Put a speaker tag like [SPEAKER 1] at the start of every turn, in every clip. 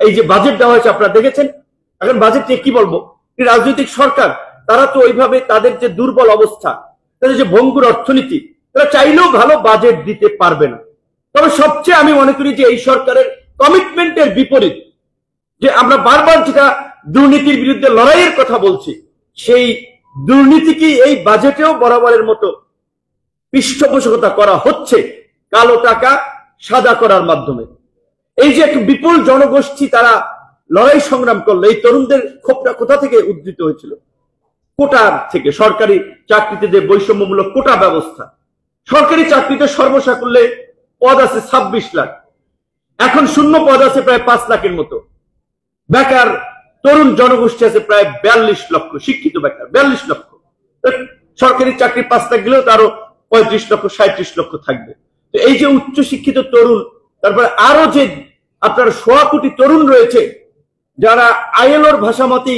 [SPEAKER 1] এই যে বাজেট দেওয়া হয়েছে আপনারা দেখেছেন। এখন বাজেট নিয়ে কি বলবো, রাজনৈতিক সরকার তারা তো ওইভাবে তাদের যে দুর্বল অবস্থা, তাদের যে ভঙ্গুর অর্থনীতি, তারা চাইলেও ভালো বাজেট দিতে পারবে না। তবে সবচেয়ে আমি মনে করি যে এই সরকারের কমিটমেন্টের বিপরীত, যে আমরা বারবার যেটা দুর্নীতির বিরুদ্ধে লড়াইয়ের কথা বলছি, সেই দুর্নীতিকে এই বাজেটেও বরাবরের মতো পৃষ্ঠপোষকতা করা হচ্ছে কালো টাকা সাদা করার মাধ্যমে। এই যে একটা বিপুল জনগোষ্ঠী তারা লড়াই সংগ্রাম করলো, এই তরুণদের ক্ষোভটা কোথা থেকে উদ্ধৃত হয়েছিল? কোটার থেকে। সরকারি চাকরিতে যে বৈষম্যমূলক কোটা ব্যবস্থা, সরকারি চাকরিতে সর্বসাকুল্যে পদ আছে 26 লাখ, এখন শূন্য পদ আছে প্রায় 5 লাখের মতো। বেকার তরুণ জনগোষ্ঠী আছে প্রায় 42 লক্ষ, শিক্ষিত বেকার 42 লক্ষ। সরকারি চাকরি 5 লাখ গেলেও তারও 35 লক্ষ 37 লক্ষ থাকবে। তো এই যে উচ্চ শিক্ষিত তরুণ, তারপরে আরো যে আপনার 1.25 কোটি তরুণ রয়েছে যারা আইএলওর ভাষামতি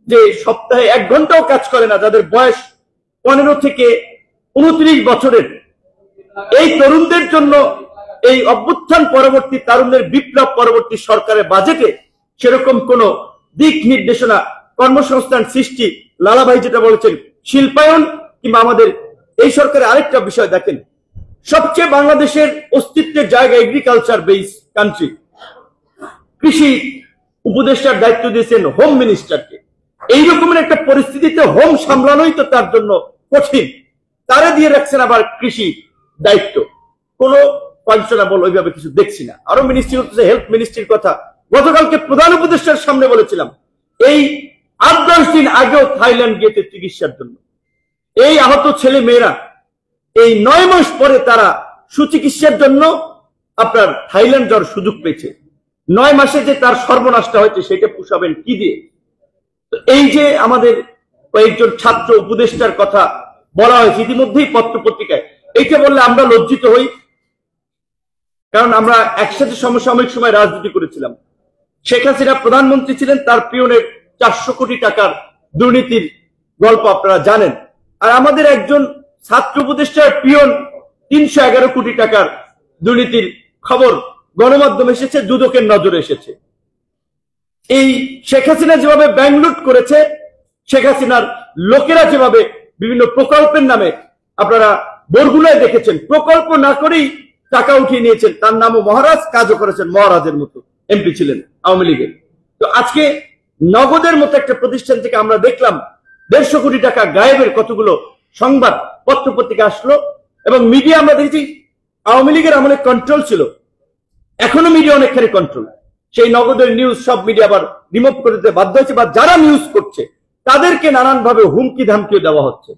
[SPEAKER 1] যে সপ্তাহে 1 ঘন্টাও কাজ করে না, যাদের বয়স 15 থেকে 29 বছরের, এই তরুণদের জন্য এই অভ্যুত্থান পরবর্তী তারুণ্যের বিপ্লব পরবর্তী সরকারের বাজেটে সেরকম কোন দিক নির্দেশনা, কর্মসংস্থান সৃষ্টি, লালাভাই যেটা বলেছেন শিল্পায়ন, কিংবা আমাদের এই সরকারের আরেকটা বিষয় দেখেন, সবচেয়ে বাংলাদেশের অস্তিত্বের জায়গা এগ্রিকালচার বেস কান্ট্রি, কৃষি উপদেষ্টার দায়িত্ব দিয়েছেন হোম মিনিস্টারকে। এইরকমের একটা পরিস্থিতিতে হোম সামলানোই তো তার জন্য কঠিন, তারে দিয়ে রাখছেন আবার কৃষি দায়িত্ব। কোনো ফাংশনাবল ওইভাবে কিছু দেখছি না। আরো মিনিস্ট্রি হচ্ছে হেলথ মিনিস্ট্রির কথা গতকালকে প্রধান উপদেষ্টার সামনে বলেছিলাম, এই 8-10 দিন আগেও থাইল্যান্ড গিয়েছে চিকিৎসার জন্য। এই আহত ছেলে মেয়েরা এই 9 মাস পরে তারা সুচিকিৎসার জন্য আপনার থাইল্যান্ড যাওয়ার সুযোগ পেয়েছে। 9 মাসে যে তার সর্বনাশটা হয়েছে সেটা পুষাবেন কি দিয়ে? তো এই যে আমাদের কয়েকজন ছাত্র উপদেষ্টার কথা বলা হয়েছে ইতিমধ্যেই পত্র পত্রিকায়, এইটা বললে আমরা লজ্জিত হই, কারণ আমরা একসাথে সমসাময়িক সময় রাজনীতি করেছিলাম। শেখ হাসিনা প্রধানমন্ত্রী ছিলেন, তার পিয়নের 400 কোটি টাকার দুর্নীতির গল্প আপনারা জানেন। আর আমাদের একজন ছাত্র উপদেষ্টার পিয়ন 311 কোটি টাকার দুর্নীতির খবর গণমাধ্যমে এসেছে, দুদকের নজরে এসেছে। এই শেখ হাসিনা যেভাবে ব্যাংক লুট করেছে, শেখ হাসিনার লোকেরা যেভাবে বিভিন্ন প্রকল্পের নামে আপনারা বরগুনায় দেখেছেন, প্রকল্প না করেই টাকা উঠিয়ে নিয়েছেন, তার নামও মহারাজ, কাজও করেছেন মহারাজের মতো, এমপি ছিলেন আওয়ামী লীগের। তো আজকে নগদের মতো একটা প্রতিষ্ঠান থেকে আমরা দেখলাম 150 কোটি টাকা গায়েবের কতগুলো সংবাদ পত্র পত্রিকা আসলো, এবং মিডিয়া আমরা দেখেছি আওয়ামী লীগের আমলে কন্ট্রোল ছিল, এখনো মিডিয়া অনেকখানি কন্ট্রোল। সেই নগদের নিউজ সব মিডিয়া আবার রিমুভ করে দিতে বাধ্য হয়েছে, বা যারা নিউজ করছে তাদেরকে নানানভাবে হুমকি ধামকিও দেওয়া হচ্ছে।